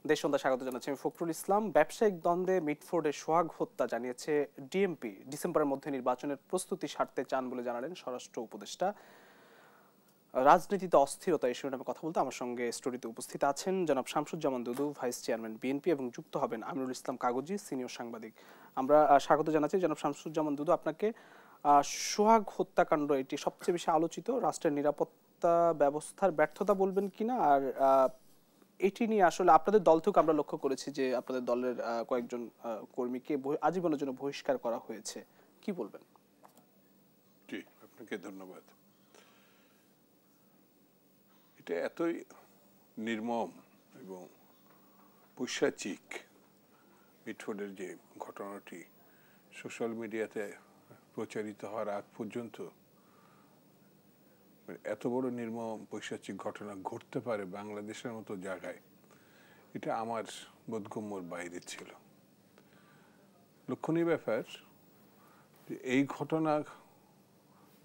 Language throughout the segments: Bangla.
দেশ সন্ধ্যা স্বাগত জানাচ্ছি আমি ফখরুল ইসলাম। ব্যবসায়িক দ্বন্দ্বে মিটফোর্ডের সোহাগ হত্যা জানিয়েছে ডিএমপি ডিসেম্বরের মধ্যে নির্বাচনের প্রস্তুতি সারতে চান বলে জানালেন স্বরাষ্ট্র উপদেষ্টা। রাজনীতিতে অস্থিরতা এই শিরোনামে কথা বলতে আমার সঙ্গে স্টুডিওতে উপস্থিত আছেন জনাব শামসুজ্জামান দুদু, ভাইস চেয়ারম্যান বিএনপি, এবং যুক্ত হবেন আমিরুল ইসলাম কাগজি, সিনিয়র সাংবাদিক। আমরা স্বাগত জানাচ্ছি জনাব শামসুজ্জামান দুদু আপনাকে। সোহাগ হত্যাকাণ্ড এটি সবচেয়ে বেশি আলোচিত, রাষ্ট্রের নিরাপত্তা ব্যবস্থার ব্যর্থতা বলবেন কিনা, আর এটি নিয়ে আসলে আপনাদের দল থেকে আমরা লক্ষ্য করেছি যে আপনাদের দলের কয়েকজন কর্মীকে আজীবনের জন্য বহিষ্কার করা হয়েছে, কি বলবেন? জি, আপনাকে ধন্যবাদ। এটা এতই নির্মম এবং পৈশাচিক মিটফোর্ডের যে ঘটনাটি সোশ্যাল মিডিয়াতে প্রচারিত হওয়ার আগ পর্যন্ত এত বড় নির্মম পৈশাচিক ঘটনা ঘটতে পারে বাংলাদেশের মতো জায়গায়, এটা আমার বোধগম্যর বাইরে ছিল। লক্ষণীয় ব্যাপার যে এই ঘটনা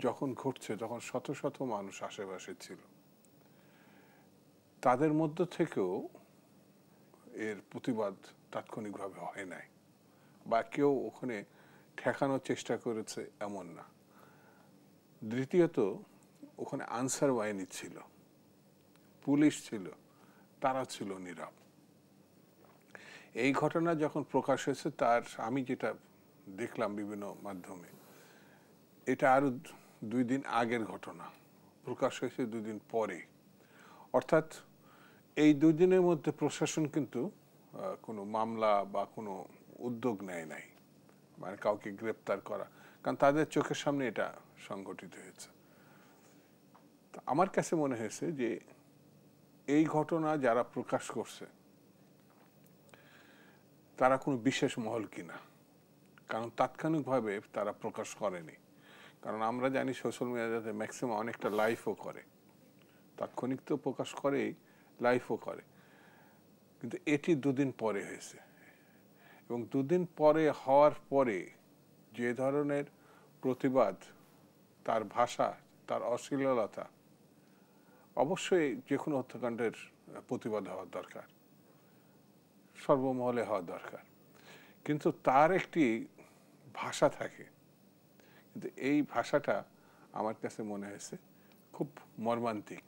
যখন ঘটছে তখন শত শত মানুষ আশেপাশে ছিল, তাদের মধ্য থেকেও এর প্রতিবাদ তাৎক্ষণিকভাবে হয় নাই বা কেউ ওখানে ঠেকানোর চেষ্টা করেছে এমন না। দ্বিতীয়ত, ওখানে আনসার বাহিনী ছিল, পুলিশ ছিল, তারা ছিল নীরব। এই ঘটনা যখন প্রকাশ হয়েছে তার আমি যেটা দেখলাম বিভিন্ন মাধ্যমে, এটা আরো 2 দিন আগের ঘটনা, প্রকাশ হয়েছে 2 দিন পরে। অর্থাৎ এই 2 দিনের মধ্যে প্রশাসন কিন্তু কোনো মামলা বা কোনো উদ্যোগ নেয় নাই, মানে কাউকে গ্রেপ্তার করা, কারণ তাদের চোখের সামনে এটা সংঘটিত হয়েছে। আমার কাছে মনে হয়েছে যে এই ঘটনা যারা প্রকাশ করছে তারা কোনো বিশেষ মহল কিনা, কারণ তাৎক্ষণিকভাবে তারা প্রকাশ করেনি। কারণ আমরা জানি সোশ্যাল মিডিয়াতে ম্যাক্সিমাম অনেকটা লাইভও করে, তাৎক্ষণিক তো প্রকাশ করেই, লাইভও করে, কিন্তু এটি 2 দিন পরে হয়েছে। এবং 2 দিন পরে হওয়ার পরে যে ধরনের প্রতিবাদ, তার ভাষা, তার অশ্লীলতা, অবশ্যই যে কোনো হত্যাকাণ্ডের প্রতিবাদ হওয়া দরকার, সর্বমহলে হওয়া দরকার, কিন্তু তার একটি ভাষা থাকে। কিন্তু এই ভাষাটা আমার কাছে মনে হয়েছে খুব মর্মান্তিক,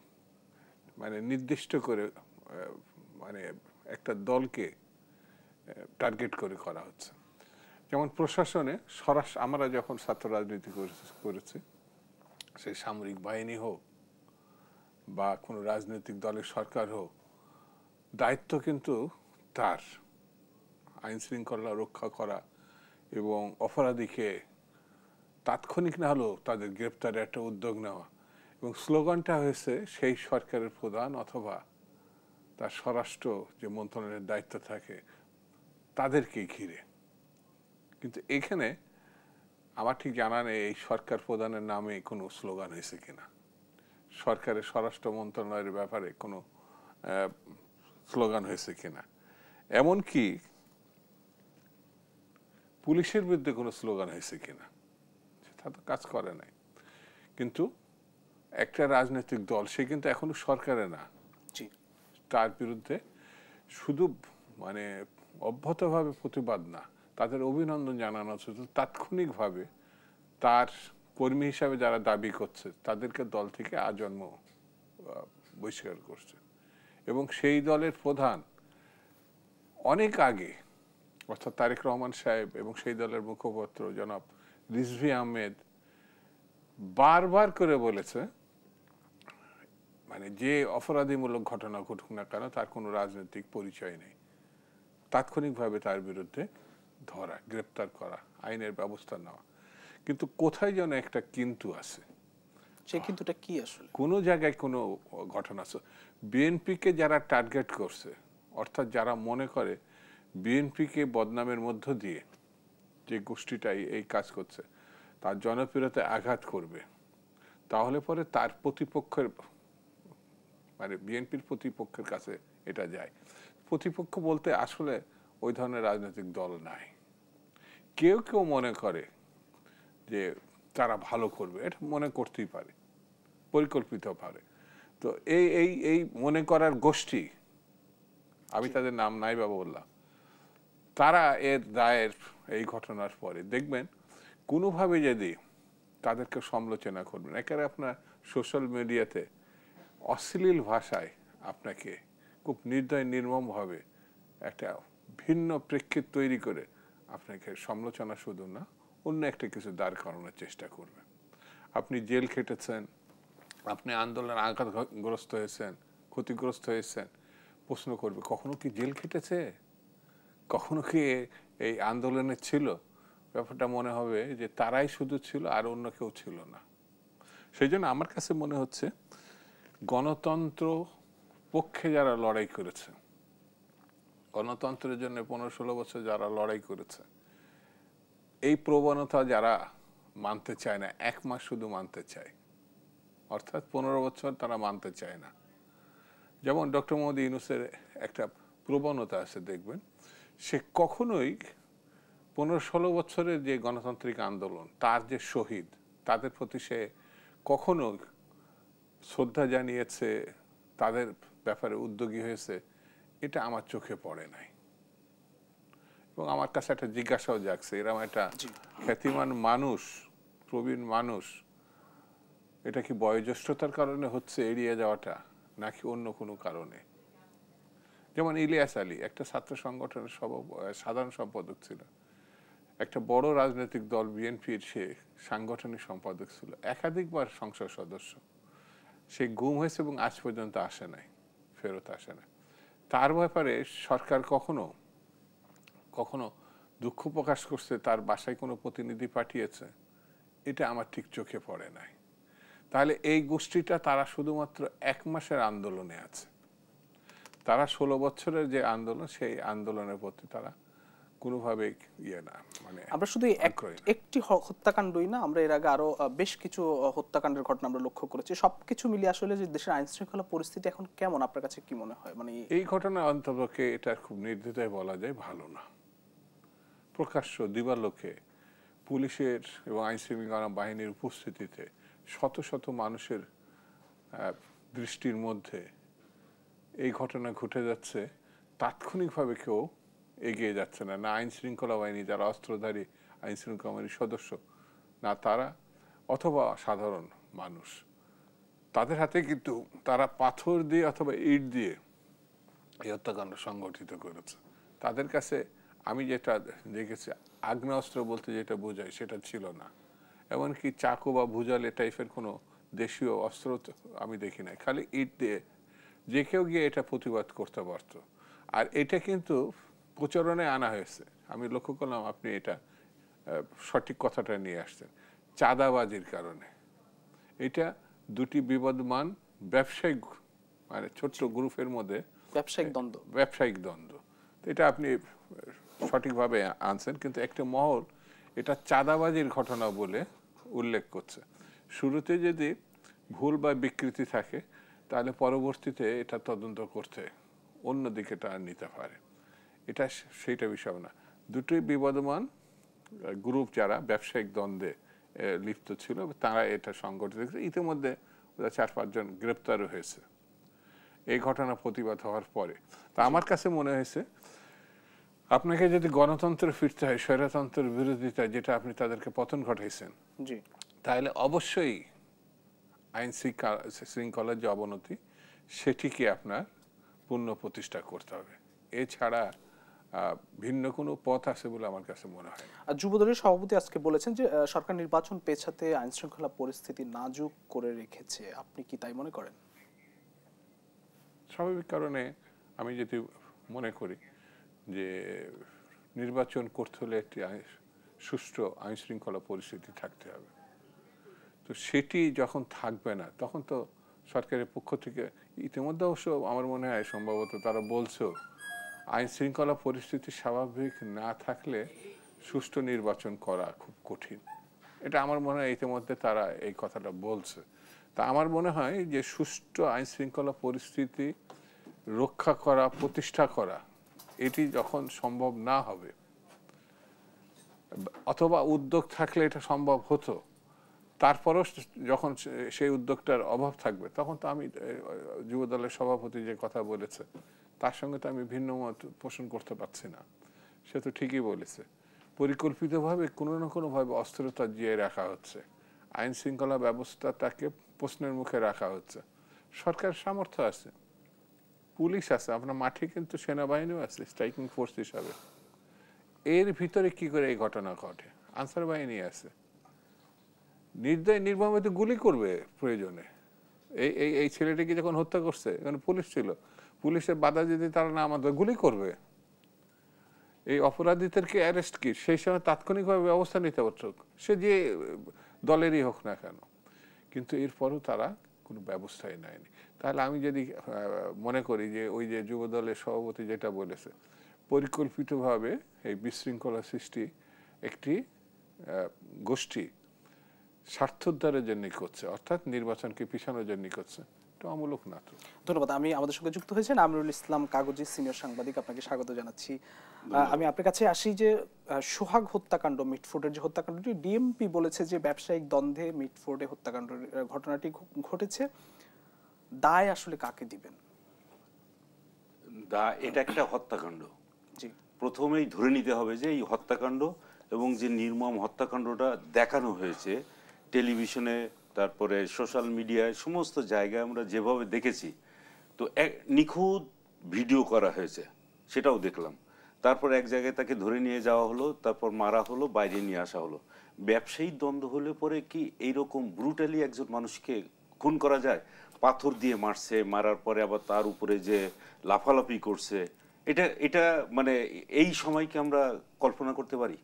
মানে নির্দিষ্ট করে মানে একটা দলকে টার্গেট করে করা হচ্ছে। যেমন প্রশাসনে আমরা যখন ছাত্র রাজনীতি করেছি, সেই সামরিক বাহিনী হোক বা কোনো রাজনৈতিক দলের সরকার হোক, দায়িত্ব কিন্তু তার আইন শৃঙ্খলা রক্ষা করা এবং অপরাধীকে তাৎক্ষণিক না হলেও তাদের গ্রেপ্তারের একটা উদ্যোগ নেওয়া। এবং স্লোগানটা হয়েছে সেই সরকারের প্রধান অথবা তার স্বরাষ্ট্র যে মন্ত্রণালয়ের দায়িত্ব থাকে তাদেরকে ঘিরে। কিন্তু এখানে আমার ঠিক জানা নেই এই সরকার প্রধানের নামে কোনো স্লোগান হয়েছে কিনা, সরকারের স্বরাষ্ট্র মন্ত্রণালয়ের ব্যাপারে কোনো স্লোগান হয়েছে কিনা, এমনকি পুলিশের বিরুদ্ধে কোনো স্লোগান হয়েছে কিনা, সেটা তো কাজ করে নাই। কিন্তু একটা রাজনৈতিক দল, সে কিন্তু এখনো সরকারে না, তার বিরুদ্ধে শুধু মানে অব্যাহতভাবে প্রতিবাদ না, তাদের অভিনন্দন জানানো হচ্ছে, তাৎক্ষণিকভাবে তার কর্মী হিসাবে যারা দাবি করছে তাদেরকে দল থেকে আজন্ম বহিষ্কার করছে। এবং সেই দলের প্রধান অনেক আগে, অর্থাৎ তারেক রহমান সাহেব এবং সেই দলের মুখপাত্র জনাব রিজভী আহমেদ বারবার করে বলেছে, মানে যে অপরাধীমূলক ঘটনা ঘটুক না কেন তার কোনো রাজনৈতিক পরিচয় নেই, তাৎক্ষণিকভাবে তার বিরুদ্ধে ধরা, গ্রেপ্তার করা, আইনের ব্যবস্থা নেওয়া। কিন্তু কোথায় যেন একটা কিন্তু আছে, সে কিন্তুটা কি আসলে? কোনো জায়গায় কোনো ঘটনা আছে। বিএনপিকে যারা টার্গেট করছে, অর্থাৎ যারা মনে করে বিএনপিকে বদনামের মধ্য দিয়ে যে গোষ্ঠীটাই এই কাজ করছে তার জনপ্রিয়তায় আঘাত করবে, তাহলে পরে তার প্রতিপক্ষের মানে বিএনপির প্রতিপক্ষের কাছে এটা যায়। প্রতিপক্ষ বলতে আসলে ওই ধরনের রাজনৈতিক দল নাই। কেউ কেউ মনে করে যে তারা ভালো করবে, এটা মনে করতেই পারে, পরিকল্পিত পারে। তো এই এই এই মনে করার গোষ্ঠী আমি তাদের নাম নাই বা বললাম, তারা এর দায়ের এই ঘটনার পরে দেখবেন কোনোভাবে যদি তাদেরকে সমালোচনা করবেন, একেবারে আপনার সোশ্যাল মিডিয়াতে অশ্লীল ভাষায় আপনাকে খুব নির্দয় নির্মমভাবে একটা ভিন্ন প্রেক্ষিত তৈরি করে আপনাকে সমালোচনা শুধু না অন্য একটা কিছু দাঁড় করানোর চেষ্টা করবেন। আপনি জেল খেটেছেন, আপনি আন্দোলনের আঘাতগ্রস্ত হয়েছেন, ক্ষতিগ্রস্ত হয়েছেন, প্রশ্ন করবে কখনো কি জেল খেটেছে, কখনো কি এই আন্দোলনে ছিল? ব্যাপারটা মনে হবে যে তারাই শুধু ছিল আর অন্য কেউ ছিল না। সেই জন্য আমার কাছে মনে হচ্ছে গণতন্ত্র পক্ষে যারা লড়াই করেছে, গণতন্ত্রের জন্য 15-16 বছর যারা লড়াই করেছে, এই প্রবণতা যারা মানতে চায় না, 1 মাস শুধু মানতে চায়, অর্থাৎ 15 বছর তারা মানতে চায় না। যেমন ডক্টর মোহাম্মদ ইউনূসের একটা প্রবণতা আছে, দেখবেন সে কখনোই 15-16 বছরের যে গণতান্ত্রিক আন্দোলন, তার যে শহীদ, তাদের প্রতি সে কখনো শ্রদ্ধা জানিয়েছে, তাদের ব্যাপারে উদ্যোগী হয়েছে, এটা আমার চোখে পড়ে নাই। এবং আমার কাছে একটা জিজ্ঞাসাও জাগছে, এরকম একটা খ্যাতিমান মানুষ, প্রবীণ মানুষ, এটা কি বয়োজ্যেষ্ঠতার কারণে হচ্ছে এড়িয়ে যাওয়াটা, নাকি অন্য কোনো কারণে? যেমন ইলিয়াস আলী একটা ছাত্র সংগঠনের সাধারণ সম্পাদক ছিল, একটা বড় রাজনৈতিক দল বিএনপির সে সাংগঠনিক সম্পাদক ছিল, একাধিকবার সংসদ সদস্য, সে গুম হয়েছে এবং আজ পর্যন্ত আসে নাই, ফেরত আসে না। তার ব্যাপারে সরকার কখনো কখনো দুঃখ প্রকাশ করছে, তার বাসায় কোনো প্রতিনিধি পাঠিয়েছে, এটা আমার ঠিক চোখে পড়ে নাই। তাহলে এই গোষ্ঠীটা তারা শুধুমাত্র 1 মাসের আন্দোলনে আছে, তারা 16 বছরের যে আন্দোলন, সেই আন্দোলনের প্রতি তারা কোনোভাবে না, মানে আমরা শুধু একটি হত্যাকাণ্ডই না, আমরা এর আগে আরো বেশ কিছু হত্যাকাণ্ডের ঘটনা আমরা লক্ষ্য করেছি। সবকিছু মিলিয়ে আসলে যে দেশের আইন শৃঙ্খলা পরিস্থিতি এখন কেমন আপনার কাছে কি মনে হয়? মানে এই ঘটনা অন্ততপক্ষে এটা খুব নির্দ্বিধায় বলা যায় ভালো না। প্রকাশ্য দিবালোকে পুলিশের এবং আইন শৃঙ্খলা বাহিনীর উপস্থিতিতে শত শত মানুষের দৃষ্টির মধ্যে এই ঘটনা ঘটে যাচ্ছে, তাৎক্ষণিকভাবে কেউ এগিয়ে যাচ্ছে না, না আইন শৃঙ্খলা বাহিনী যারা অস্ত্রধারী আইন শৃঙ্খলা বাহিনীর সদস্য, না তারা, অথবা সাধারণ মানুষ, তাদের হাতে কিন্তু তারা পাথর দিয়ে অথবা ইট দিয়ে এই হত্যাকাণ্ড সংগঠিত করেছে। তাদের কাছে আমি যেটা দেখেছি, আগ্নেয়াস্ত্র বলতে যেটা বোঝায় সেটা ছিল না, এমনকি চাকু বা ভুজালে টাইপের কোনো দেশীয় অস্ত্র আমি দেখি নাই, খালি ইট দিয়ে যে কেউ গিয়ে এটা প্রতিবাদ করতে পারত। আর এটা কিন্তু প্রচারণে আনা হয়েছে, আমি লক্ষ্য করলাম আপনি এটা সঠিক কথাটা নিয়ে আসছেন, চাঁদাবাজির কারণে। এটা দুটি বিবদমান ব্যবসায়িক, মানে ছোট্ট গ্রুপের মধ্যে ব্যবসায়িক দ্বন্দ্ব, এটা আপনি সঠিকভাবে আনছেন, কিন্তু একটা মহল এটা চাঁদাবাজির ঘটনা বলে উল্লেখ করছে। শুরুতে যদি ভুল বা বিকৃতি থাকে, তাহলে পরবর্তীতে এটা তদন্ত করতে অন্যদিকে টা নিতে পারে, এটা সেইটা বিষয় না। দুটোই বিবদমান গ্রুপ যারা ব্যবসায়িক দ্বন্দ্বে লিপ্ত ছিল, তারা এটা সংগঠিত করেছে। ইতিমধ্যে 4-5 জন গ্রেপ্তারও হয়েছে এই ঘটনা প্রতিবাদ হওয়ার পরে। তা আমার কাছে মনে হয়েছে আপনাকে যদি গণতন্ত্র ফিরতে হয়, স্বৈরতন্ত্রের বিরোধিতা যেটা আপনি তাদেরকে পতন ঘটাইছেন, তাহলে অবশ্যই আইন শৃঙ্খলার যে অবনতি সেটিকে আপনার পূর্ণ প্রতিষ্ঠা করতে হবে, এছাড়া ভিন্ন কোনো পথ আছে বলে আমার কাছে মনে হয়। আর যুবদলের সভাপতি আজকে বলেছেন যে সরকার নির্বাচন পেছাতে আইন শৃঙ্খলা পরিস্থিতি নাজুক করে রেখেছে, আপনি কি তাই মনে করেন? স্বাভাবিক কারণে আমি যদি মনে করি যে নির্বাচন করতে হলে একটি সুষ্ঠু আইন শৃঙ্খলা পরিস্থিতি থাকতে হবে, তো সেটি যখন থাকবে না, তখন তো সরকারের পক্ষ থেকে ইতিমধ্যে অবশ্য আমার মনে হয় সম্ভবত তারা বলছো আইন শৃঙ্খলা পরিস্থিতি স্বাভাবিক না থাকলে সুষ্ঠু নির্বাচন করা খুব কঠিন, এটা আমার মনে হয় ইতিমধ্যে তারা এই কথাটা বলছে। তা আমার মনে হয় যে সুষ্ঠু আইন শৃঙ্খলা পরিস্থিতি রক্ষা করা, প্রতিষ্ঠা করা, এটি যখন সম্ভব না হবে, অথবা উদ্যোগ থাকলে এটা সম্ভব হতো, তারপরও যখন সেই উদ্যোগটার অভাব থাকবে তখন তো আমি যুব দলের সভাপতি যে কথা বলেছে তার সঙ্গে তো আমি ভিন্ন মত পোষণ করতে পারছি না। সে তো ঠিকই বলেছে, পরিকল্পিতভাবে কোনো না কোনোভাবে অস্থিরতা জিয়ে রাখা হচ্ছে, আইন শৃঙ্খলা ব্যবস্থাটাকে প্রশ্নের মুখে রাখা হচ্ছে। সরকার সামর্থ্য আছে, পুলিশ আছে, আপনার মাঠে কিন্তু সেনাবাহিনীও আছে স্ট্রাইকিং ফোর্স হিসাবে। এর ভিতরে কি করে এই ঘটনা ঘটে? আনসার বাহিনী আছে, নির্দয় নির্মমভাবে তো গুলি করবে প্রয়োজনে। এই এই এই ছেলেটিকে যখন হত্যা করছে এখানে পুলিশ ছিল, পুলিশের বাধা যদি তারা না আমাদের গুলি করবে। এই অপরাধীদেরকে অ্যারেস্ট কি সেই সময় তাৎক্ষণিকভাবে ব্যবস্থা নিতে পারত, সে যে দলেরই হোক না কেন। কিন্তু এরপরও তারা কোনো ব্যবস্থাই নেয়নি। তাহলে আমি যদি মনে করি যে ওই যে যুব দলের সভাপতি যেটা বলেছে, পরিকল্পিতভাবে এই বিশৃঙ্খলা সৃষ্টি একটি গোষ্ঠী স্বার্থোদ্ধারের জন্য করছে, অর্থাৎ নির্বাচনকে পিছানোর জন্য করছে, এটা অমূলক না তো। ধন্যবাদ। আমি আমাদের সঙ্গে যুক্ত হয়েছেন আমিরুল ইসলাম কাগজি, সিনিয়র সাংবাদিক, আপনাকে স্বাগত জানাচ্ছি। আমি আপনার কাছে আসি যে সোহাগ হত্যাকাণ্ড, মিটফোর্ডের যে হত্যাকাণ্ডটি, ডিএমপি বলেছে যে ব্যবসায়িক দ্বন্দ্বে মিটফোর্ডে হত্যাকাণ্ডের ঘটনাটি ঘটেছে, দায় আসলে কাকে দিবেন? এটা একটা হত্যাকাণ্ড, জি, প্রথমেই ধরে নিতে হবে যে এই হত্যাকাণ্ড এবং যে নির্মম হত্যাকাণ্ডটা দেখানো হয়েছে টেলিভিশনে, তারপরে সোশ্যাল মিডিয়ায়, সমস্ত জায়গায় আমরা যেভাবে দেখেছি, তো নিখুঁত ভিডিও করা হয়েছে সেটাও দেখলাম। তারপর এক জায়গায় তাকে ধরে নিয়ে যাওয়া হলো, তারপর মারা হলো, বাইরে নিয়ে আসা হলো। ব্যবসায়িক দ্বন্দ্ব হলে পরে কি এইরকম ব্রুটালি একজন মানুষকে খুন করা যায়? পাথর দিয়ে মারছে, মারার পরে আবার তার উপরে যে লাফালাফি করছে, এটা এটা মানে এই সময়কে আমরা কল্পনা করতে পারি?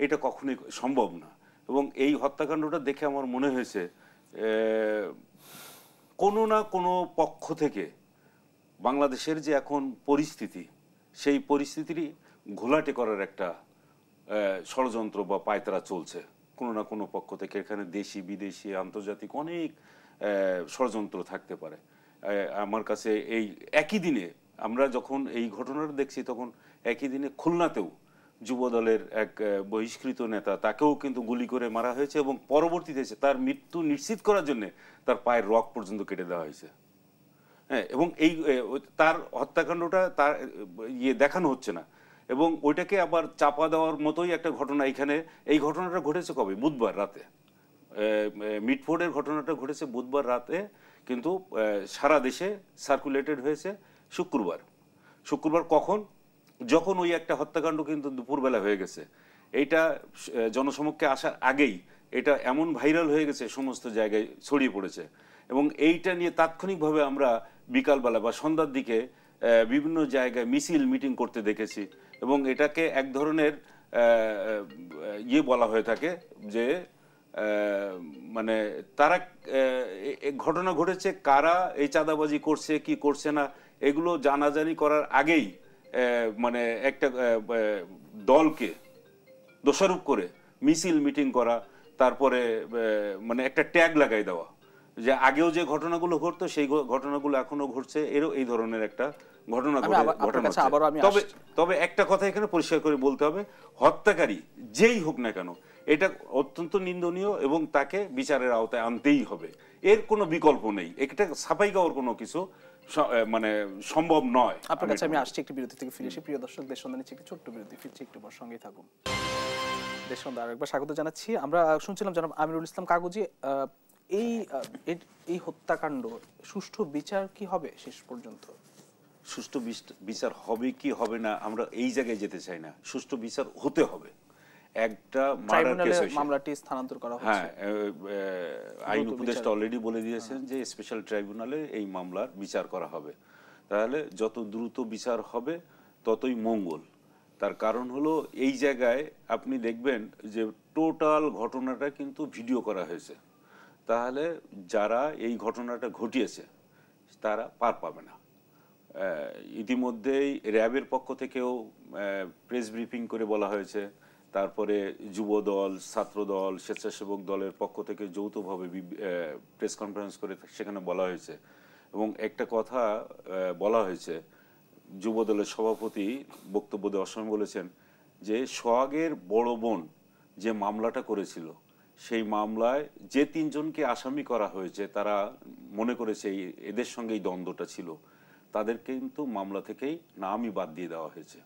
এটা কখনোই সম্ভব না। এবং এই হত্যাকাণ্ডটা দেখে আমার মনে হয়েছে কোনো না কোনো পক্ষ থেকে বাংলাদেশের যে এখন পরিস্থিতি, সেই পরিস্থিতিরই ঘোলাটে করার একটা ষড়যন্ত্র বা পায়তারা চলছে কোনো না কোনো পক্ষ থেকে। এখানে দেশি বিদেশি আন্তর্জাতিক অনেক ষড়যন্ত্র থাকতে পারে। আমার কাছে এই একই দিনে আমরা যখন এই ঘটনাটা দেখছি, তখন একই দিনে খুলনাতেও যুবদলের এক বহিষ্কৃত নেতা, তাকেও কিন্তু গুলি করে মারা হয়েছে এবং পরবর্তীতে তার মৃত্যু নিশ্চিত করার জন্য তার পায়ের রগ পর্যন্ত কেটে দেওয়া হয়েছে। হ্যাঁ, এবং এই তার হত্যাকাণ্ডটা তার দেখানো হচ্ছে না, এবং ওইটাকে আবার চাপা দেওয়ার মতোই একটা ঘটনা এখানে। এই ঘটনাটা ঘটেছে কবে? বুধবার রাতে। মিটফোর্ডের ঘটনাটা ঘটেছে বুধবার রাতে, কিন্তু সারা দেশে সার্কুলেটেড হয়েছে শুক্রবার। শুক্রবার কখন? যখন ওই একটা হত্যাকাণ্ড কিন্তু দুপুরবেলা হয়ে গেছে। এইটা জনসমক্ষে আসার আগেই এটা এমন ভাইরাল হয়ে গেছে, সমস্ত জায়গায় ছড়িয়ে পড়েছে। এবং এইটা নিয়ে তাৎক্ষণিকভাবে আমরা বিকালবেলা বা সন্ধ্যার দিকে বিভিন্ন জায়গায় মিছিল মিটিং করতে দেখেছি। এবং এটাকে এক ধরনের বলা হয়ে থাকে যে মানে তারা ঘটনা ঘটেছে, কারা এই চাঁদাবাজি করছে কি করছে না এগুলো জানাজানি করার আগেই মানে একটা দলকে দোষারোপ করে মিছিল মিটিং করা, তারপরে মানে একটা ট্যাগ লাগাই দেওয়া যে আগেও যে ঘটনাগুলো ঘটতো সেই ঘটনাগুলো এখনো ঘটছে, এরও এই ধরনের একটা ঘটনা ঘটে। তবে একটা কথা এখানে পরিষ্কার করে বলতে হবে, হত্যাকারী যেই হোক না কেন এটা অত্যন্ত নিন্দনীয় এবং তাকে বিচারের আওতায় আনতেই হবে, এর কোনো বিকল্প নেই। এটা ছাপাই গাওয়ার কোনো কিছু মানে সম্ভব নয়। আপনার কাছে আমি আসছি একটি বিরতি থেকে ফিরে এসে। প্রিয় দর্শক, দেশবন্ধু নিচ্ছে একটি ছোট্ট বিরতি, ফিরছি একটু পর, সঙ্গেই থাকুন। দেশবন্ধু আরেকবার স্বাগত জানাচ্ছি। আমরা শুনছিলাম জনাব আমিরুল ইসলাম কাগজি, এই হত্যাকাণ্ড সুষ্ঠু বিচার কি হবে শেষ পর্যন্ত? সুষ্ঠু বিচার হবে কি হবে না আমরা এই জায়গায় যেতে চাই না, সুষ্ঠু বিচার হতে হবে। একটা মার্ডার কেস মামলাটি স্থানান্তর করা হচ্ছে। হ্যাঁ, আইন উপদেষ্টা অলরেডি বলে দিয়েছেন যে স্পেশাল ট্রাইব্যুনালে এই মামলার বিচার করা হবে। তাহলে যত দ্রুত বিচার হবে ততই মঙ্গল। তার কারণ হলো এই জায়গায় আপনি দেখবেন যে টোটাল ঘটনাটা কিন্তু ভিডিও করা হয়েছে। তাহলে যারা এই ঘটনাটা ঘটিয়েছে তারা পার পাবে না। ইতিমধ্যেই র্যাবের পক্ষ থেকেও প্রেস ব্রিফিং করে বলা হয়েছে, তারপরে যুবদল, ছাত্রদল, স্বেচ্ছাসেবক দলের পক্ষ থেকে যৌথভাবে প্রেস কনফারেন্স করে সেখানে বলা হয়েছে। এবং একটা কথা বলা হয়েছে, যুবদলের সভাপতি বক্তব্য দেওয়ার সময় বলেছেন যে সোহাগের বড় বোন যে মামলাটা করেছিল সেই মামলায় যে 3 জনকে আসামি করা হয়েছে তারা মনে করেছে এদের সঙ্গে এই দ্বন্দ্বটা ছিল, তাদেরকে কিন্তু মামলা থেকেই নামই বাদ দিয়ে দেওয়া হয়েছে।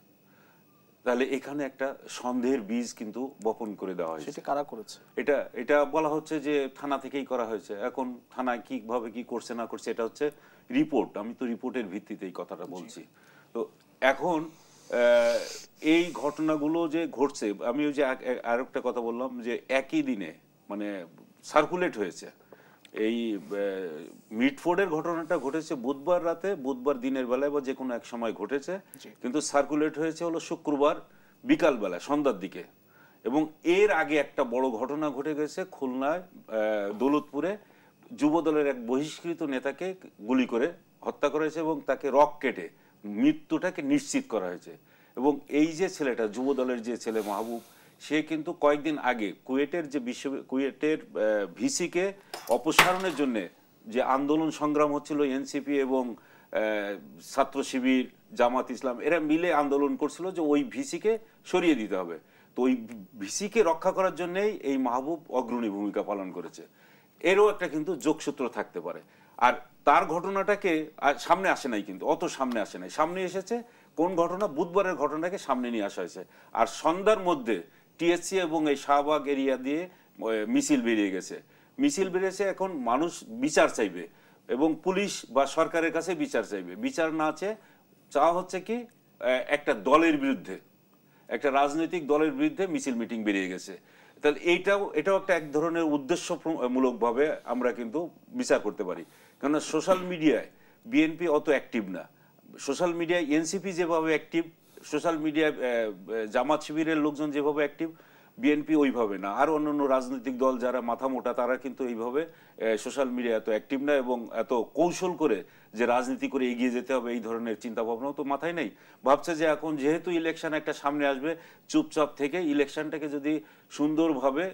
তাহলে এখানে একটা সন্দেহের বীজ কিন্তু বপন করে দেওয়া হয়েছে। সেটা কারা করেছে? এটা বলা হচ্ছে যে থানা থেকেই করা হয়েছে। এখন থানায় কিভাবে কি করছে না করছে এটা হচ্ছে রিপোর্ট, আমি তো রিপোর্টের ভিত্তিতে এই কথাটা বলছি। তো এখন এই ঘটনাগুলো যে ঘটছে, আমি ওই যে আরেকটা কথা বললাম যে একই দিনে মানে সার্কুলেট হয়েছে। এই মিটফোর্ডের ঘটনাটা ঘটেছে বুধবার রাতে, বুধবার দিনের বেলায় বা যে কোনো এক সময় ঘটেছে, কিন্তু সার্কুলেট হয়েছে হলো শুক্রবার বিকালবেলা সন্ধ্যার দিকে। এবং এর আগে একটা বড় ঘটনা ঘটে গেছে খুলনায় দৌলতপুরে, যুবদলের এক বহিষ্কৃত নেতাকে গুলি করে হত্যা করা হয়েছে এবং তাকে রক কেটে মৃত্যুটাকে নিশ্চিত করা হয়েছে। এবং এই যে ছেলেটা, যুবদলের যে ছেলে মাহবুব, সে কিন্তু কয়েকদিন আগে কুয়েটের ভিসিকে অপসারণের জন্য যে আন্দোলন সংগ্রাম হচ্ছিল, এনসিপি এবং ছাত্র শিবির, জামাত ইসলাম এরা মিলে আন্দোলন করছিল যে ওই ভিসিকে সরিয়ে দিতে হবে। তো ওই ভিসিকে রক্ষা করার জন্যই এই মাহবুব অগ্রণী ভূমিকা পালন করেছে। এরও একটা কিন্তু যোগসূত্র থাকতে পারে। আর তার ঘটনাটাকে সামনে আসে নাই, কিন্তু অত সামনে আসে নাই। সামনে এসেছে কোন ঘটনা? বুধবারের ঘটনাকে সামনে নিয়ে আসা হয়েছে। আর সন্ধ্যার মধ্যে টিএসসি এবং এই শাহবাগ এরিয়া দিয়ে মিছিল বেরিয়ে গেছে। মিছিল বেরিয়েছে, এখন মানুষ বিচার চাইবে এবং পুলিশ বা সরকারের কাছে বিচার চাইবে। বিচার না চাওয়া হচ্ছে কি একটা দলের বিরুদ্ধে, একটা রাজনৈতিক দলের বিরুদ্ধে মিছিল মিটিং বেরিয়ে গেছে। তাহলে এটাও একটা এক ধরনের উদ্দেশ্যমূলকভাবে আমরা কিন্তু বিচার করতে পারি। কেননা সোশ্যাল মিডিয়ায় বিএনপি অত অ্যাক্টিভ না। সোশ্যাল মিডিয়ায় এনসিপি যেভাবে অ্যাক্টিভ, সোশ্যাল মিডিয়ায় জামাত শিবিরের লোকজন যেভাবে অ্যাক্টিভ, বিএনপি ওইভাবে না। আর অন্যান্য রাজনৈতিক দল যারা মাথা মোটা তারা কিন্তু এইভাবে সোশ্যাল মিডিয়া এত অ্যাক্টিভ না এবং এত কৌশল করে যে রাজনীতি করে এগিয়ে যেতে হবে এই ধরনের চিন্তা ভাবনাও তো মাথায় নেই। ভাবছে যে এখন যেহেতু ইলেকশন একটা সামনে আসবে, চুপচাপ থেকে ইলেকশনটাকে যদি সুন্দরভাবে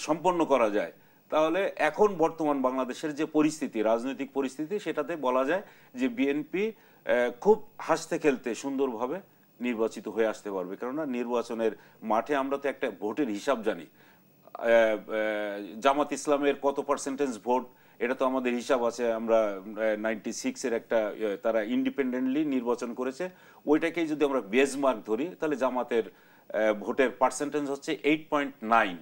সম্পন্ন করা যায়, তাহলে এখন বর্তমান বাংলাদেশের যে পরিস্থিতি, রাজনৈতিক পরিস্থিতি, সেটাতে বলা যায় যে বিএনপি খুব হাসতে খেলতে সুন্দরভাবে নির্বাচিত হয়ে আসতে পারবে। কেননা নির্বাচনের মাঠে আমরা তো একটা ভোটের হিসাব জানি, জামাত ইসলামের কত পার্সেন্টেজ ভোট, এটা তো আমাদের হিসাব আছে। আমরা 96-এর একটা তারা ইন্ডিপেন্ডেন্টলি নির্বাচন করেছে, ওইটাকেই যদি আমরা বেজমার্ক ধরি তাহলে জামাতের ভোটের পার্সেন্টেজ হচ্ছে 8.9।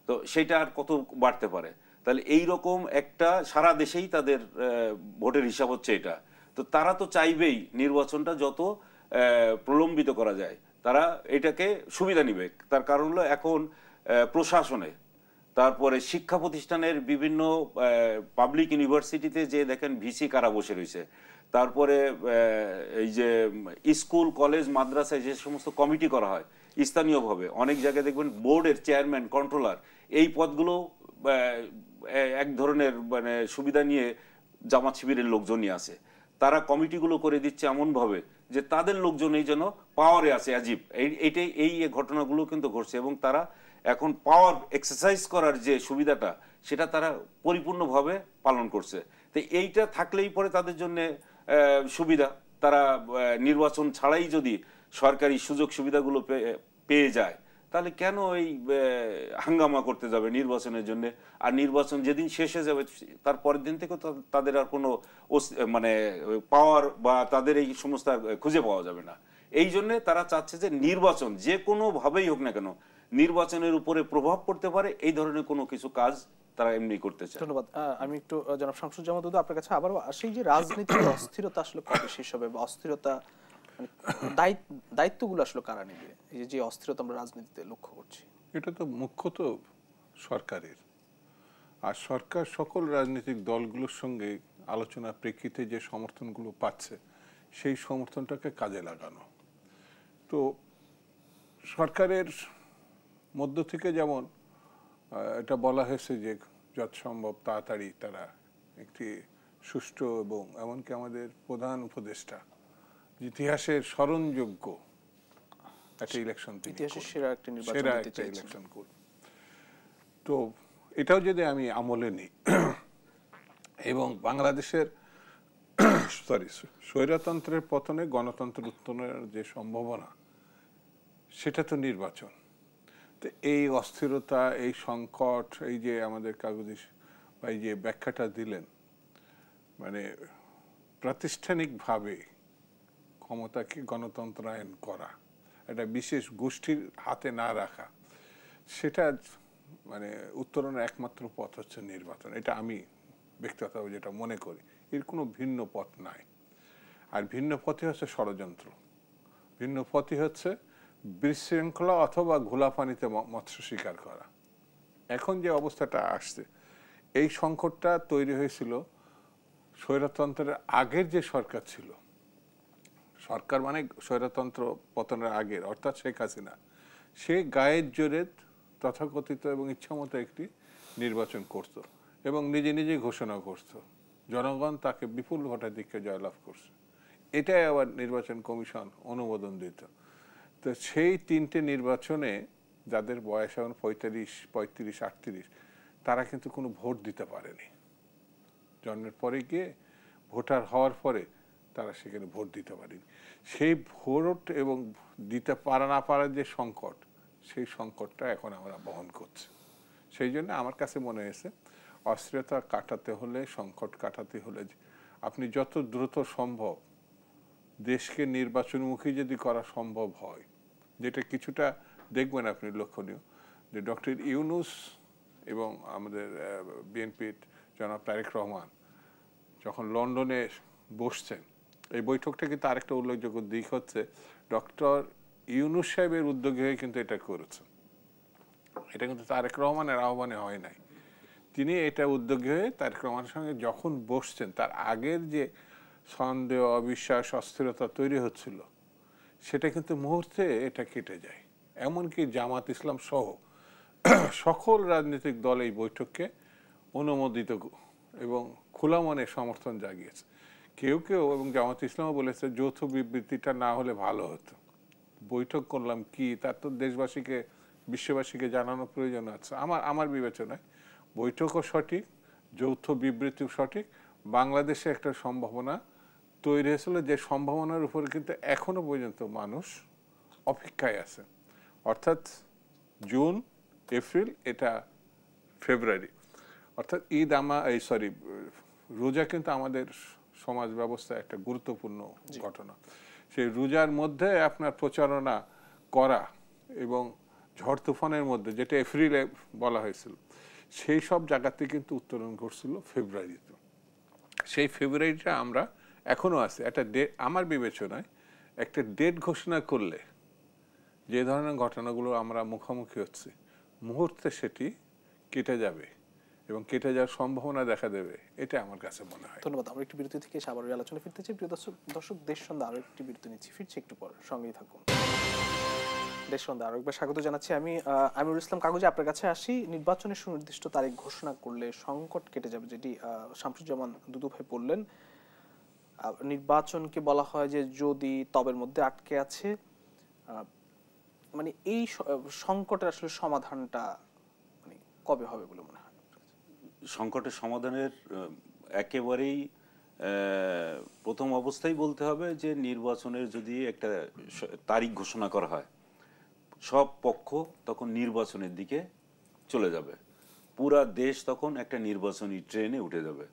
তো সেটা আর কত বাড়তে পারে? তাহলে এই রকম একটা সারা দেশেই তাদের ভোটের হিসাব হচ্ছে এটা। তো তারা তো চাইবেই নির্বাচনটা যত প্রলম্বিত করা যায়, তারা এটাকে সুবিধা নিবে। তার কারণ হলো এখন প্রশাসনে, তারপরে শিক্ষা প্রতিষ্ঠানের বিভিন্ন পাবলিক ইউনিভার্সিটিতে যে দেখেন ভিসি কারা বসে রয়েছে, তারপরে এই যে স্কুল কলেজ মাদ্রাসায় যে সমস্ত কমিটি করা হয় স্থানীয়ভাবে, অনেক জায়গায় দেখবেন বোর্ডের চেয়ারম্যান, কন্ট্রোলার, এই পদগুলো এক ধরনের মানে সুবিধা নিয়ে জামাত শিবিরের লোকজনই আছে। তারা কমিটিগুলো করে দিচ্ছে এমনভাবে যে তাদের লোকজনই যেন পাওয়ারে আছে অ্যাজিব। এই ঘটনাগুলো কিন্তু ঘটছে এবং তারা এখন পাওয়ার এক্সারসাইজ করার যে সুবিধাটা সেটা তারা পরিপূর্ণভাবে পালন করছে। তো এইটা থাকলেই পরে তাদের জন্য সুবিধা, তারা নির্বাচন ছাড়াই যদি সরকারি সুযোগ সুবিধাগুলো পেয়ে যায়, তাহলে কেন এই হাঙ্গামা করতে যাবে নির্বাচনের জন্য? আর নির্বাচন যেদিন শেষ হয়ে যাবে তার পরের দিন থেকে তাদের আর কোনো মানে পাওয়ার বা তাদের এই সমস্ত খুঁজে পাওয়া যাবে না। এই জন্য তারা চাচ্ছে যে নির্বাচন যে কোনোভাবেই হোক না কেন, নির্বাচনের উপরে প্রভাব পড়তে পারে এই ধরনের কোনো কিছু কাজ তারা এমনি করতে চায়। ধন্যবাদ। আমি একটু জনাব শামসুজ্জামান দুদু আপনার কাছে আবারও আসি যে রাজনীতির অস্থিরতা আসলে কবে শেষ হবে, বা অস্থিরতা দায়িত্বগুলো আসলে কারা নেবে, এই যে অস্থিরতা আমরা রাজনীতিতে লক্ষ্য করছি? এটা তো মুখ্যত সরকারের, আর সরকার সকল রাজনৈতিক দলগুলোর সঙ্গে আলোচনার প্রেক্ষিতে যে সমর্থনগুলো পাচ্ছে সেই সমর্থনটাকে কাজে লাগানো। তো সরকারের মধ্য থেকে যেমন এটা বলা হয়েছে যে যৎসম্ভব তাড়াতাড়ি তারা একটি সুষ্ঠু এবং এমনকি আমাদের প্রধান উপদেষ্টা ইতিহাসের স্মরণযোগ্য একটা ইলেকশন, ইতিহাসের সেরা একটা ইলেকশন করব। তো এটাও যদি আমি আমলে নিই এবং বাংলাদেশের স্বৈরতন্ত্রের পতনে গণতন্ত্র উত্তরণের যে সম্ভাবনা, সেটা তো নির্বাচন। তো তো এই অস্থিরতা, এই সংকট, এই যে আমাদের কাগজে ভাই যে ব্যাখ্যাটা দিলেন, মানে প্রাতিষ্ঠানিকভাবে ক্ষমতাকে গণতন্ত্রায়ন করা, একটা বিশেষ গোষ্ঠীর হাতে না রাখা, সেটা মানে উত্তরণের একমাত্র পথ হচ্ছে নির্বাচন। এটা আমি ব্যক্তিগতভাবে যেটা মনে করি, এর কোনো ভিন্ন পথ নাই। আর ভিন্ন পথই হচ্ছে ষড়যন্ত্র, ভিন্ন পথই হচ্ছে বিশৃঙ্খলা অথবা ঘোলা পানিতে মৎস্য শিকার করা। এখন যে অবস্থাটা আসছে, এই সংকটটা তৈরি হয়েছিল স্বৈরতন্ত্রের আগের যে সরকার ছিল, সরকার মানে স্বৈরতন্ত্র পতনের আগের, অর্থাৎ শেখ হাসিনা, সে গায়ের জোরে তথাকথিত এবং ইচ্ছামতো একটি নির্বাচন করত এবং নিজে নিজে ঘোষণা করত, জনগণ তাকে বিপুল ভোটাধিক্যে জয়লাভ করছে, এটাই আবার নির্বাচন কমিশন অনুমোদন দিত। তো সেই তিনটে নির্বাচনে যাদের বয়স এখন 45, 35, 38, তারা কিন্তু কোনো ভোট দিতে পারেনি। জন্মের পরে গিয়ে ভোটার হওয়ার পরে তারা সেখানে ভোট দিতে পারেনি। সেই ভোট এবং দিতে পারা না পারার যে সংকট, সেই সংকটটা এখন আমরা বহন করছি। সেই জন্য আমার কাছে মনে হয়েছে অস্থিরতা কাটাতে হলে, সংকট কাটাতে হলে আপনি যত দ্রুত সম্ভব দেশকে নির্বাচনমুখী যদি করা সম্ভব হয়, যেটা কিছুটা দেখবেন আপনি লক্ষণীয়, যে ডক্টর ইউনূস এবং আমাদের বিএনপির জনাব তারেক রহমান যখন লন্ডনে বসছেন, এই বৈঠকটা কিন্তু আরেকটা উল্লেখযোগ্য দিক হচ্ছে ডক্টর ইউনূস সাহেবের উদ্যোগে হয়ে কিন্তু এটা করেছেন। এটা কিন্তু তারেক রহমানের আহ্বানে হয় নাই, তিনি এটা উদ্যোগী হয়ে তারেক রহমানের সঙ্গে যখন বসছেন, তার আগের যে সন্দেহ, অবিশ্বাস, অস্থিরতা তৈরি হচ্ছিল, সেটা কিন্তু মুহূর্তে এটা কেটে যায়। এমনকি জামাত ইসলাম সহ সকল রাজনৈতিক দল এই বৈঠককে অনুমোদিত এবং খোলা মনে সমর্থন জাগিয়েছে। কেউ কেউ এবং জামাত ইসলামও বলেছে যৌথ বিবৃতিটা না হলে ভালো হতো, বৈঠক করলাম কি, তার তো দেশবাসীকে, বিশ্ববাসীকে জানানোর প্রয়োজন আছে। আমার বিবেচনায় বৈঠকও সঠিক, যৌথ বিবৃতিও সঠিক। বাংলাদেশে একটা সম্ভাবনা তৈরি হয়েছিল, যে সম্ভাবনার উপরে কিন্তু এখনো পর্যন্ত মানুষ অপেক্ষায় আছে। অর্থাৎ জুন, এপ্রিল, এটা ফেব্রুয়ারি, অর্থাৎ রোজা কিন্তু আমাদের সমাজ ব্যবস্থায় একটা গুরুত্বপূর্ণ ঘটনা। সেই রোজার মধ্যে আপনার প্রচারণা করা এবং ঝড় তুফানের মধ্যে, যেটা এপ্রিলে বলা হয়েছিল, সেই সব জায়গাতে কিন্তু উত্তরণ ঘটছিল ফেব্রুয়ারিতে। সেই ফেব্রুয়ারিটা আমরা এখনো আছে। একটা ডেট, আমার বিবেচনায় একটা ডেট ঘোষণা করলে যে ধরনের ঘটনাগুলো আমরা মুখোমুখি হচ্ছি, মুহূর্তে সেটি কেটে যাবে এবং কেটে যাওয়ার সম্ভাবনা দেখা দেবে, এটা আমার কাছে মনে হয়। ধন্যবাদ। আমরা একটি বিরতি থেকে আবার আলোচনা ফিরতে চাই। প্রিয় দর্শক, দেশ সন্ধ্যা আরো একটি বিরতি নিচ্ছি, ফিরছি একটু পর, সঙ্গেই থাকুন। দেশ সন্ধ্যা আরো একবার স্বাগত জানাচ্ছি। আমি আমিরুল ইসলাম কাগজে আপনার কাছে আসি। নির্বাচনের সুনির্দিষ্ট তারিখ ঘোষণা করলে সংকট কেটে যাবে, যেটি শামসুজ্জামান দুদু ভাই বললেন। নির্বাচনকে বলা হয় যে যদি তবের মধ্যে আটকে আছে, মানে এই সংকটের আসলে সমাধানটা মানে কবে হবে বলে মনে হয়? সংকটের সমাধানের একেবারেই প্রথম অবস্থায় বলতে হবে যে নির্বাচনের যদি একটা তারিখ ঘোষণা করা হয়, সব পক্ষ তখন নির্বাচনের দিকে চলে যাবে, পুরা দেশ তখন একটা নির্বাচনী ট্রেনে উঠে যাবে।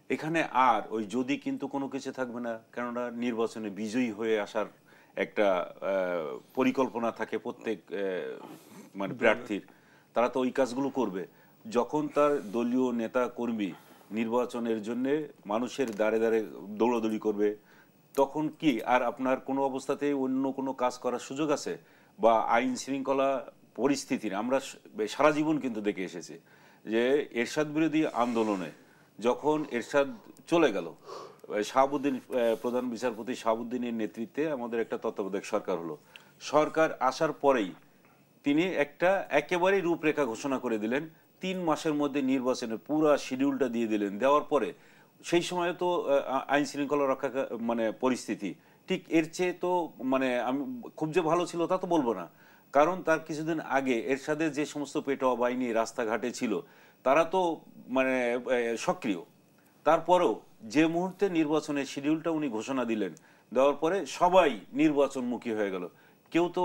এখানে আর ওই যদি কিন্তু কোনো কিছু থাকবে না, কেননা নির্বাচনে বিজয়ী হয়ে আসার একটা পরিকল্পনা থাকে প্রত্যেক মানে প্রার্থীর, তারা তো ওই কাজগুলো করবে। যখন তার দলীয় নেতা কর্মী নির্বাচনের জন্য মানুষের দ্বারে দ্বারে দৌড়াদৌড়ি করবে, তখন কি আর আপনার কোনো অবস্থাতেই অন্য কোনো কাজ করার সুযোগ আছে? বা আইন শৃঙ্খলা পরিস্থিতির আমরা সারা জীবন কিন্তু দেখে এসেছি যে এরশাদ বিরোধী আন্দোলনে যখন এরশাদ চলে গেল, শাহাবুদ্দিন, প্রধান বিচারপতি শাহাবুদ্দিনের নেতৃত্বে আমাদের একটা তত্ত্বাবধায়ক সরকার হলো। সরকার আসার পরেই তিনি একটা একেবারেই রূপরেখা ঘোষণা করে দিলেন, 3 মাসের মধ্যে নির্বাচনের পুরো শিডিউলটা দিয়ে দিলেন। দেওয়ার পরে সেই সময় তো আইন শৃঙ্খলা রক্ষা মানে পরিস্থিতি ঠিক এর চেয়ে তো মানে আমি খুব যে ভালো ছিল তা তো বলবো না, কারণ তার কিছুদিন আগে এরশাদের যে সমস্ত পেটোয়া বাহিনী রাস্তাঘাটে ছিল তারা তো মানে সক্রিয়। তারপরেও যে মুহূর্তে নির্বাচনের শিডিউলটা উনি ঘোষণা দিলেন, দেওয়ার পরে সবাই নির্বাচনমুখী হয়ে গেল। কেউ তো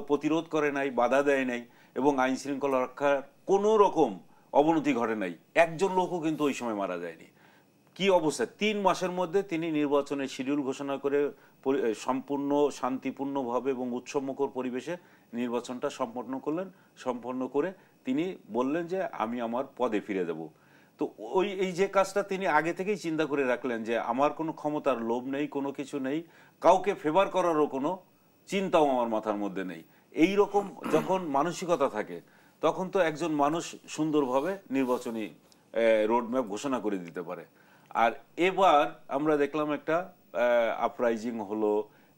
প্রতিরোধ করে নাই, বাধা দেয় নাই, এবং আইন শৃঙ্খলা রক্ষার কোনো রকম অবনতি ঘটে নাই। একজন লোকও কিন্তু ওই সময় মারা যায়নি। কি অবস্থা, 3 মাসের মধ্যে তিনি নির্বাচনের শিডিউল ঘোষণা করে সম্পূর্ণ শান্তিপূর্ণভাবে এবং উৎসবমুখর পরিবেশে নির্বাচনটা সম্পন্ন করে তিনি বললেন যে আমি আমার পদে ফিরে যাব। তো এই যে কাজটা তিনি আগে থেকেই চিন্তা করে রাখলেন যে আমার কোনো ক্ষমতার লোভ নেই, কোনো কিছু নেই, কাউকে ফেভার করারও কোনো চিন্তাও আমার মাথার মধ্যে নেই, এই রকম যখন মানসিকতা থাকে তখন তো একজন মানুষ সুন্দরভাবে নির্বাচনী রোডম্যাপ ঘোষণা করে দিতে পারে। আর এবার আমরা দেখলাম একটা আপরাইজিং হলো,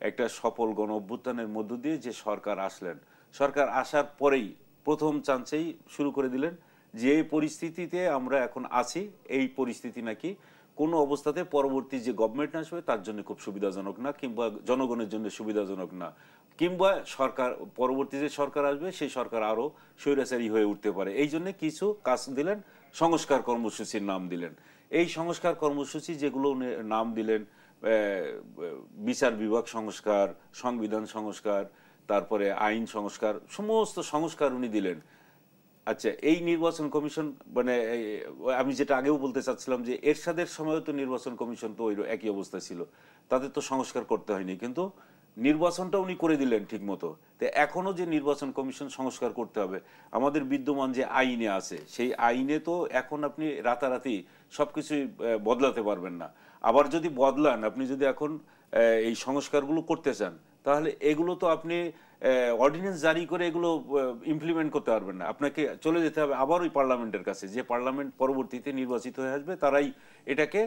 একটা সফল গণ অভ্যুত্থানের মধ্য দিয়ে যে সরকার আসলেন, সরকার আসার পরেই প্রথম চান্সেই শুরু করে দিলেন যে পরিস্থিতিতে আমরা এখন আছি এই পরিস্থিতি নাকি কোনো অবস্থাতে পরবর্তী যে গভর্নমেন্ট আসবে তার জন্য খুব সুবিধাজনক না, কিংবা জনগণের জন্য সুবিধাজনক না, কিংবা সরকার পরবর্তী যে সরকার আসবে সেই সরকার আরও স্বৈরাচারী হয়ে উঠতে পারে। এই জন্য কিছু কাজ দিলেন, সংস্কার কর্মসূচির নাম দিলেন। এই সংস্কার কর্মসূচি যেগুলো নাম দিলেন, বিচার বিভাগ সংস্কার, সংবিধান সংস্কার, তারপরে আইন সংস্কার, সমস্ত সংস্কার উনি দিলেন। আচ্ছা, এই নির্বাচন কমিশন মানে আমি যেটা আগেও বলতে চাচ্ছিলাম যে এরশাদের সময়ও তো নির্বাচন কমিশন তো ওই একই অবস্থা ছিল, তাদের তো সংস্কার করতে হয়নি, কিন্তু নির্বাচনটা উনি করে দিলেন ঠিক মতো। তো এখনো যে নির্বাচন কমিশন সংস্কার করতে হবে, আমাদের বিদ্যমান যে আইনে আছে সেই আইনে তো এখন আপনি রাতারাতি সবকিছুই বদলাতে পারবেন না। আবার যদি বদলান, আপনি যদি এখন এই সংস্কারগুলো করতে চান, তাহলে এগুলো তো আপনি অর্ডিন্যান্স জারি করে এগুলো ইমপ্লিমেন্ট করতে পারবেন না। আপনাকে চলে যেতে হবে আবার ওই পার্লামেন্টের কাছে, যে পার্লামেন্ট পরবর্তীতে নির্বাচিত হয়ে আসবে, তারাই এটাকে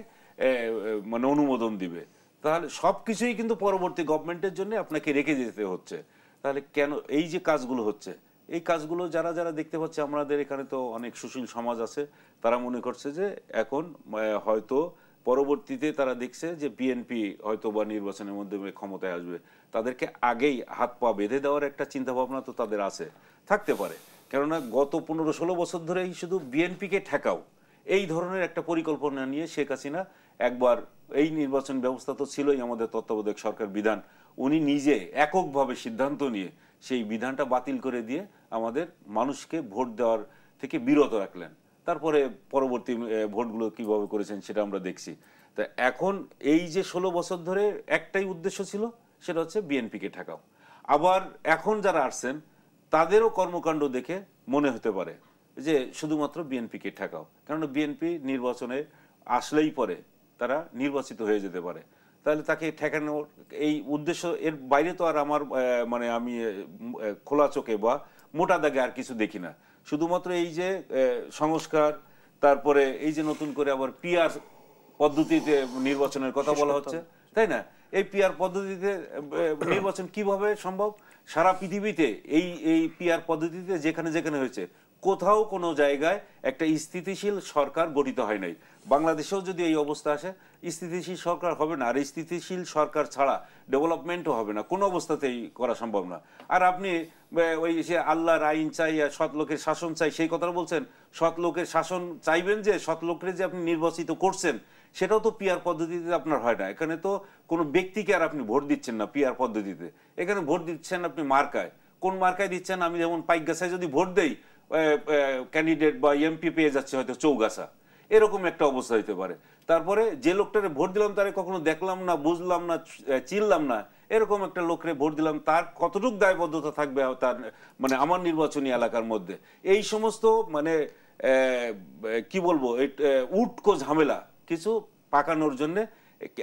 মানে অনুমোদন দিবে। তাহলে সব কিছুই কিন্তু পরবর্তী গভর্নমেন্টের জন্য আপনাকে রেখে যেতে হচ্ছে। তাহলে কেন এই যে কাজগুলো হচ্ছে, এই কাজগুলো যারা যারা দেখতে পাচ্ছে, আমাদের এখানে তো অনেক সুশীল সমাজ আছে, তারা মনে করছে যে এখন হয়তো পরবর্তীতে তারা দেখছে যে বিএনপি হয়তো বা নির্বাচনের মাধ্যমে ক্ষমতায় আসবে, তাদেরকে আগেই হাত পা বেঁধে দেওয়ার একটা চিন্তা ভাবনা তো তাদের আছে, থাকতে পারে। কেননা গত 15-16 বছর ধরেই শুধু বিএনপিকে ঠেকাও এই ধরনের একটা পরিকল্পনা নিয়ে শেখ হাসিনা একবার, এই নির্বাচন ব্যবস্থা তো ছিলই আমাদের তত্ত্বাবধায়ক সরকার বিধান, উনি নিজে এককভাবে সিদ্ধান্ত নিয়ে সেই বিধানটা বাতিল করে দিয়ে আমাদের মানুষকে ভোট দেওয়ার থেকে বিরত রাখলেন। তারপরে পরবর্তী ভোটগুলো কিভাবে করেছেন সেটা আমরা দেখছি। তা এখন এই যে 16 বছর ধরে একটাই উদ্দেশ্য ছিল, সেটা হচ্ছে বিএনপিকে ঠেকাও। আবার এখন যারা আসছেন তাদেরও কর্মকাণ্ড দেখে মনে হতে পারে যে শুধুমাত্র বিএনপিকে ঠেকাও, কারণ বিএনপি নির্বাচনে আসলেই পরে তারা নির্বাচিত হয়ে যেতে পারে, তাহলে তাকে ঠেকানোর এই উদ্দেশ্য, এর বাইরে তো আর আমার মানে আমি খোলা চোখে বা মোটা দাগে আর কিছু দেখি না। শুধুমাত্র এই যে সংস্কার, তারপরে এই যে নতুন করে আবার পিআর পদ্ধতিতে নির্বাচনের কথা বলা হচ্ছে, তাই না? এই পিআর পদ্ধতিতে নির্বাচন কিভাবে সম্ভব? সারা পৃথিবীতে এই পিআর পদ্ধতিতে যেখানে যেখানে হয়েছে, কোথাও কোনো জায়গায় একটা স্থিতিশীল সরকার গঠিত হয় নাই। বাংলাদেশেও যদি এই অবস্থা আসে, স্থিতিশীল সরকার হবে না, আর স্থিতিশীল সরকার ছাড়া ডেভেলপমেন্টও হবে না, কোনো অবস্থাতেই করা সম্ভব না। আর আপনি ওই যে আল্লাহর আইন চাই, সৎ লোকের শাসন চাই, সেই কথাটা বলছেন। সৎ লোকের শাসন চাইবেন, যে সৎ লোকের যে আপনি নির্বাচিত করছেন সেটাও তো পিআর পদ্ধতিতে আপনার হয় না। এখানে তো কোনো ব্যক্তিকে আর আপনি ভোট দিচ্ছেন না পিআর পদ্ধতিতে, এখানে ভোট দিচ্ছেন আপনি মার্কায়। কোন মার্কায় দিচ্ছেন? আমি যেমন পাইকগাছায় যদি ভোট দেই, ক্যান্ডিডেট বা এমপি পেয়ে যাচ্ছে হয়তো চৌগাছা, এরকম একটা অবস্থা হইতে পারে। তারপরে যে লোকটারে ভোট দিলাম তারে কখনো দেখলাম না, বুঝলাম না, চিনলাম না, এরকম একটা লোকরে ভোট দিলাম, তার কতটুকু দায়বদ্ধতা থাকবে তার মানে আমার নির্বাচনী এলাকার মধ্যে? এই সমস্ত মানে কি বলবো, উটকো ঝামেলা কিছু পাকানোর জন্য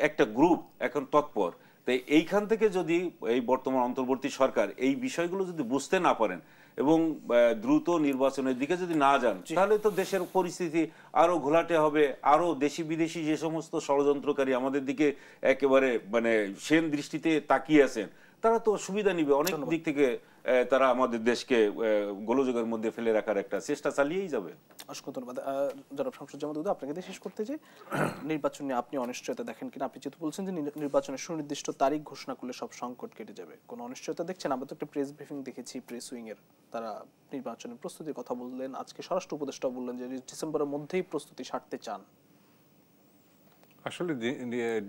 একটা গ্রুপ এখন তৎপর। তাই এইখান থেকে যদি এই বর্তমান অন্তর্বর্তী সরকার এই বিষয়গুলো যদি বুঝতে না পারেন এবং দ্রুত নির্বাচনের দিকে যদি না যান, তাহলে তো দেশের পরিস্থিতি আরো ঘোলাটে হবে। আরো দেশি বিদেশি যে সমস্ত ষড়যন্ত্রকারী আমাদের দিকে একেবারে মানে সেন দৃষ্টিতে তাকিয়ে আছেন, তারা তো সুবিধা নিবে অনেক দিক থেকে, তারা আমাদের দেশকে গোলযোগের মধ্যে ফেলে রাখার একটা চেষ্টা চালিয়েই যাবে। অসংখ্য ধন্যবাদ জনাব শামসুজ্জামান দুদু। আপনাকে শেষ করতে যে নির্বাচন নিয়ে আপনি অনিশ্চয়তা দেখেন কিনা? আপনি যেহেতু বলছেন যে নির্বাচনের সুনির্দিষ্ট তারিখ ঘোষণা করলে সব সংকট কেটে যাবে, কোনো অনিশ্চয়তা দেখছেন? আমরা তো একটা প্রেস ব্রিফিং দেখেছি প্রেস উইং এর, তারা নির্বাচনের প্রস্তুতির কথা বললেন, আজকে স্বরাষ্ট্র উপদেষ্টা বললেন যে ডিসেম্বরের মধ্যেই প্রস্তুতি সারতে চান। আসলে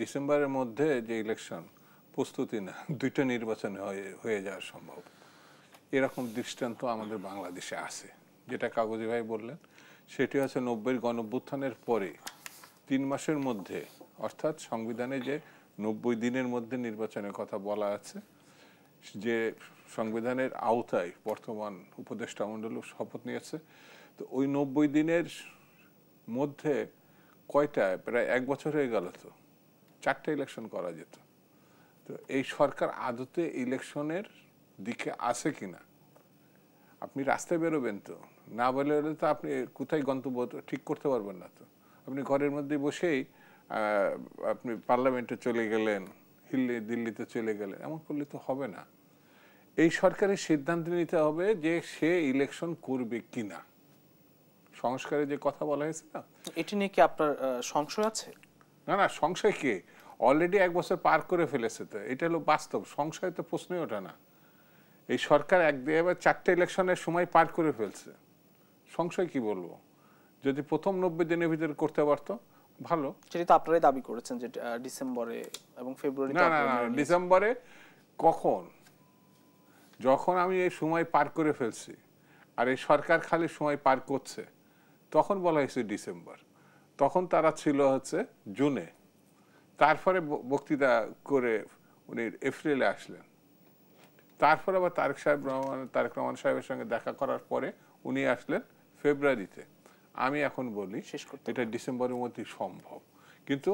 ডিসেম্বরের মধ্যে যে ইলেকশন প্রস্তুতি না, দুইটা নির্বাচন হয়ে যাওয়া সম্ভব। এরকম দৃষ্টান্ত আমাদের বাংলাদেশে আছে। যেটা কাগজি ভাই বললেন সেটি হচ্ছে 90-এর গণঅভ্যুত্থানের পরে 3 মাসের মধ্যে, অর্থাৎ সংবিধানে যে 90 দিনের মধ্যে নির্বাচনের কথা বলা আছে, যে সংবিধানের আওতায় বর্তমান উপদেষ্টা মণ্ডলী শপথ নিয়েছে, তো ওই 90 দিনের মধ্যে কয়টা, প্রায় 1 বছর হয়ে গেল, তো 4টা ইলেকশন করা যেত। তো এই সরকার আদতে ইলেকশনের দিকে আছে কিনা, আপনি রাস্তায় বেরোবেন তো, না বলে তো আপনি কোথায় গন্তব্য ঠিক করতে পারবেন না। তো আপনি ঘরের মধ্যে বসেই আপনি পার্লামেন্টে চলে গেলেন, দিল্লিতে চলে গেলেন, এমন করলে তো হবে না। এই সরকারের সিদ্ধান্ত নিতে হবে যে সে ইলেকশন করবে কিনা। সংস্কারে যে কথা বলা হয়েছে না, এটি নিয়ে কি আপনার সংশয় আছে? না না, সংশয় কি, অলরেডি 1 বছর পার করে ফেলেছে, তো এটা হলো বাস্তব, সংশয় তো প্রশ্নই ওঠে না। এই সরকার এবার 4টে ইলেকশনের সময় পার করে ফেলছে, সংশয় কি বলবো। যদি প্রথম 90 দিনের ভিতরে করতে পারতো ভালো। সেটি তো আপনারাই দাবি করেছেন যে ডিসেম্বরে এবং ফেব্রুয়ারিতে। না না না, ডিসেম্বরে কখন, যখন আমি এই সময় পার করে ফেলছি আর এই সরকার খালি সময় পার করছে, তখন বলা হয়েছে ডিসেম্বর। তখন তারা ছিল হচ্ছে জুনে, তারপরে বক্তৃতা করে উনি এপ্রিলে আসলেন, তারপরে আবার তারেক রহমান সাহেবের সঙ্গে দেখা করার পরে উনি আসলেন ফেব্রুয়ারিতে। আমি এখন বলি এটা ডিসেম্বরের মধ্যেই সম্ভব। কিন্তু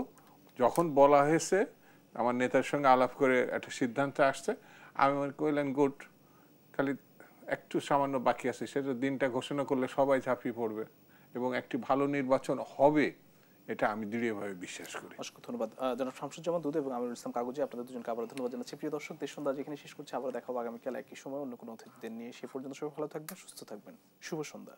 যখন বলা হয়েছে, আমার নেতার সঙ্গে আলাপ করে একটা সিদ্ধান্ত আসছে, আমি মনে কইলেন গুড, খালি একটু সামান্য বাকি আছে, সেটা দিনটা ঘোষণা করলে সবাই ঝাঁপিয়ে পড়বে এবং একটি ভালো নির্বাচন হবে, এটা আমি দৃঢ়ভাবে বিশ্বাস করি। অসংখ্য ধন্যবাদ জনাব শামসুজ্জামান দুদু এবং আমিরুল ইসলাম কাগজি, আপনাদের দুজনকে আবার ধন্যবাদ জানাচ্ছি। প্রিয় দর্শক, দেশ সন্ধ্যা যেখানে শেষ করছি, আবার দেখা হবে আগামীকাল একই সময় অন্য কোনো অতিথিদের নিয়ে। সে পর্যন্ত সবাই ভালো থাকবেন, সুস্থ থাকবেন। শুভ সন্ধ্যা।